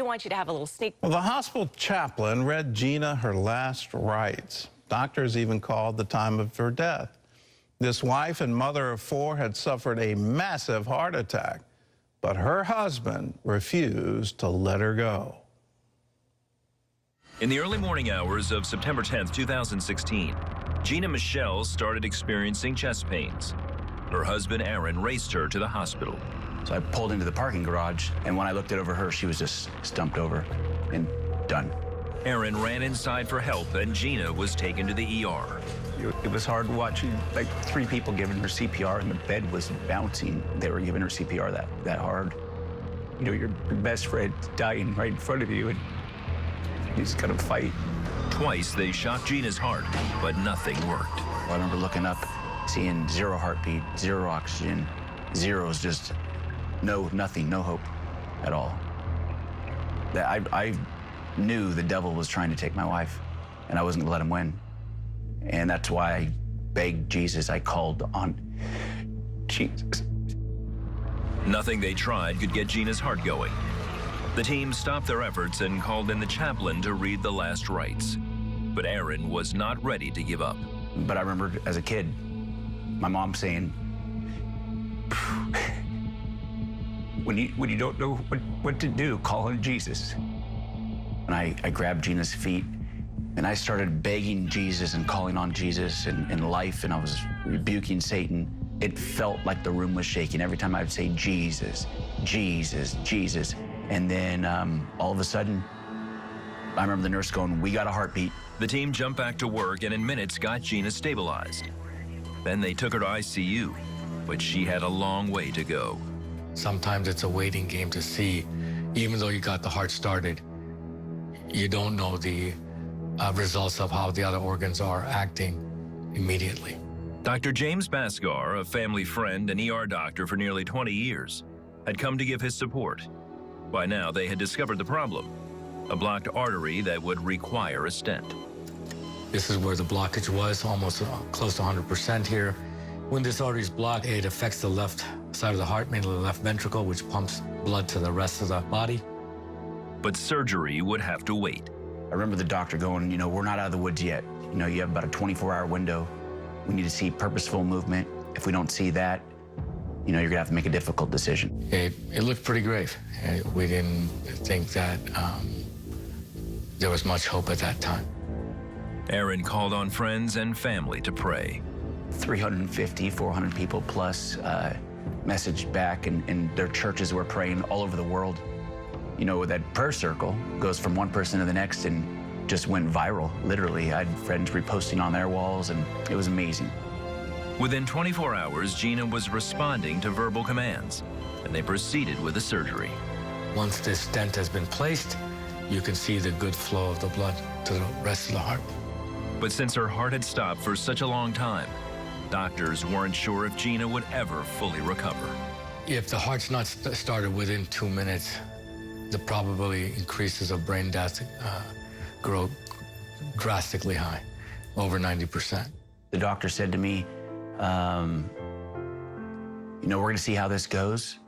want you to have a little sneak. Well, the hospital chaplain read Gina her last rites. Doctors even called the time of her death. This wife and mother of 4 had suffered a massive heart attack, but her husband refused to let her go. In the early morning hours of September 10th, 2016, Gina Michelle started experiencing chest pains. Her husband, Aaron, raced her to the hospital. So I pulled into the parking garage, and when I looked over her, she was just stumped over and done. Aaron ran inside for help, and Gina was taken to the ER. It was hard watching, like, 3 people giving her CPR, and the bed was bouncing. They were giving her CPR that hard. You know, your best friend dying right in front of you, and you just gotta fight. Twice they shocked Gina's heart, but nothing worked. I remember looking up, seeing 0 heartbeat, 0 oxygen, zeros, just nothing, no hope at all. That I knew the devil was trying to take my wife, and I wasn't gonna let him win. And that's why I begged Jesus. I called on Jesus. Nothing they tried could get Gina's heart going. The team stopped their efforts and called in the chaplain to read the last rites. But Aaron was not ready to give up. But I remember as a kid, my mom saying, when you don't know what to do, call on Jesus. And I grabbed Gina's feet, and I started begging Jesus and calling on Jesus in life, and I was rebuking Satan. It felt like the room was shaking every time I would say, Jesus, Jesus, Jesus. And then all of a sudden, I remember the nurse going, "We got a heartbeat." The team jumped back to work and in minutes got Gina stabilized. Then they took her to ICU, but she had a long way to go. Sometimes it's a waiting game to see, even though you got the heart started, you don't know the results of how the other organs are acting immediately. Dr. James Basgar, a family friend and ER doctor for nearly 20 years, had come to give his support. By now, they had discovered the problem, a blocked artery that would require a stent. This is where the blockage was, almost close to 100% here. When this artery is blocked, it affects the left side of the heart, mainly the left ventricle, which pumps blood to the rest of the body. But surgery would have to wait. I remember the doctor going, you know, we're not out of the woods yet. You know, you have about a 24-hour window. We need to see purposeful movement. If we don't see that, you know, you're gonna have to make a difficult decision. It looked pretty grave. We didn't think that there was much hope at that time. Aaron called on friends and family to pray. 350, 400 people plus messaged back, and their churches were praying all over the world. You know, that prayer circle goes from one person to the next and just went viral, literally. I had friends reposting on their walls, and it was amazing. Within 24 hours, Gina was responding to verbal commands, and they proceeded with the surgery. Once this stent has been placed, you can see the good flow of the blood to the rest of the heart. But since her heart had stopped for such a long time, doctors weren't sure if Gina would ever fully recover. If the heart's not started within 2 minutes, the probability increases of brain death grow drastically high, over 90%. The doctor said to me, you know, we're gonna see how this goes.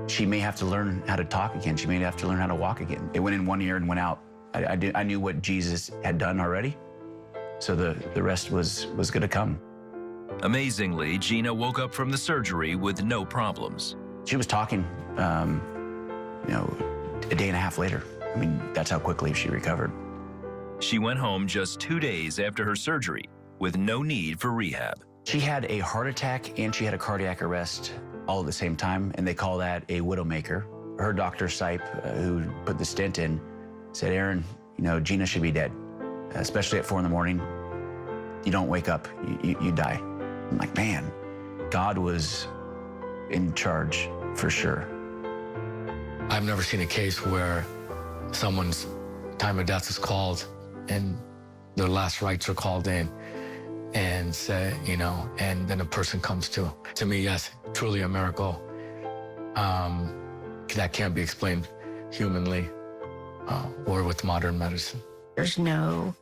She may have to learn how to talk again. She may have to learn how to walk again. It went in one ear and went out. I knew what Jesus had done already, so the rest was gonna come. Amazingly, Gina woke up from the surgery with no problems. She was talking, you know, a day and a half later. I mean, that's how quickly she recovered. She went home just 2 days after her surgery with no need for rehab. She had a heart attack and she had a cardiac arrest all at the same time, and they call that a widowmaker. Her doctor, Sipe, who put the stent in, said, Aaron, you know, Gina should be dead, especially at 4 in the morning. You don't wake up, you die. I'm like, man, God was in charge for sure. I've never seen a case where someone's time of death is called and their last rites are called in and say, you know, and then a person comes to. To me, yes, truly a miracle that can't be explained humanly or with modern medicine. There's no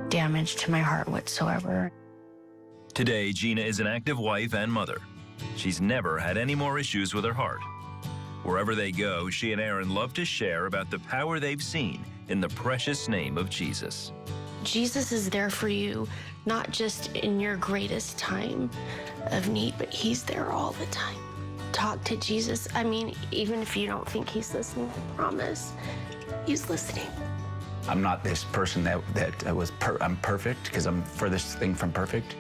damage to my heart whatsoever. Today, Gina is an active wife and mother. She's never had any more issues with her heart. Wherever they go, she and Aaron love to share about the power they've seen in the precious name of Jesus. Jesus is there for you, not just in your greatest time of need, but he's there all the time. Talk to Jesus. I mean, even if you don't think he's listening, I promise, he's listening. I'm not this person I'm perfect, because I'm furthest thing from perfect.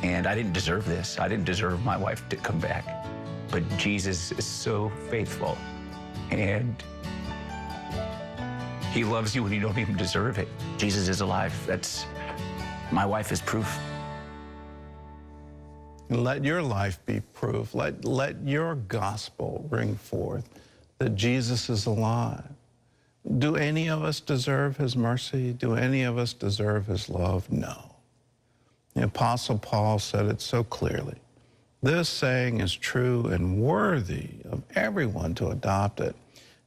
And I didn't deserve this. I didn't deserve my wife to come back. But Jesus is so faithful, and he loves you when you don't even deserve it. Jesus is alive. My wife is proof. Let your life be proof. Let your gospel ring forth that Jesus is alive. Do any of us deserve his mercy? Do any of us deserve his love? No. The Apostle Paul said it so clearly. This saying is true and worthy of everyone to adopt it.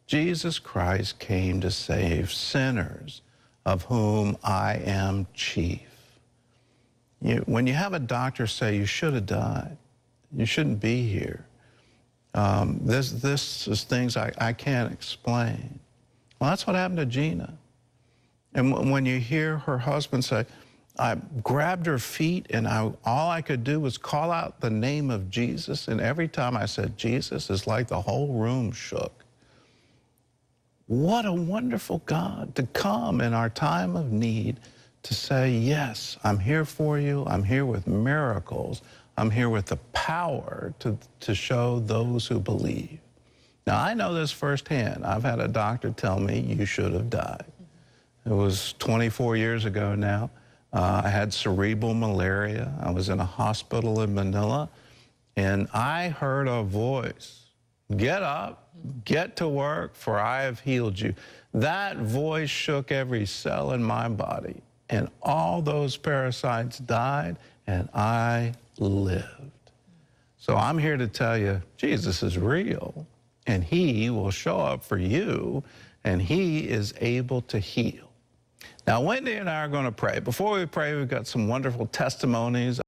Jesus Christ came to save sinners, of whom I am chief. When you have a doctor say you should have died, you shouldn't be here, this is things I can't explain. Well, that's what happened to Gina. And when you hear her husband say, I grabbed her feet and all I could do was call out the name of Jesus, and every time I said Jesus, it's like the whole room shook. What a wonderful God to come in our time of need to say, yes, I'm here for you. I'm here with miracles. I'm here with the power to show those who believe. Now, I know this firsthand. I've had a doctor tell me you should have died. It was 24 years ago now. I had cerebral malaria. I was in a hospital in Manila, and I heard a voice, get up, get to work, for I have healed you. That voice shook every cell in my body, and all those parasites died, and I lived. So I'm here to tell you, Jesus is real, and he will show up for you, and he is able to heal. Now, Wendy and I are going to pray. Before we pray, we've got some wonderful testimonies.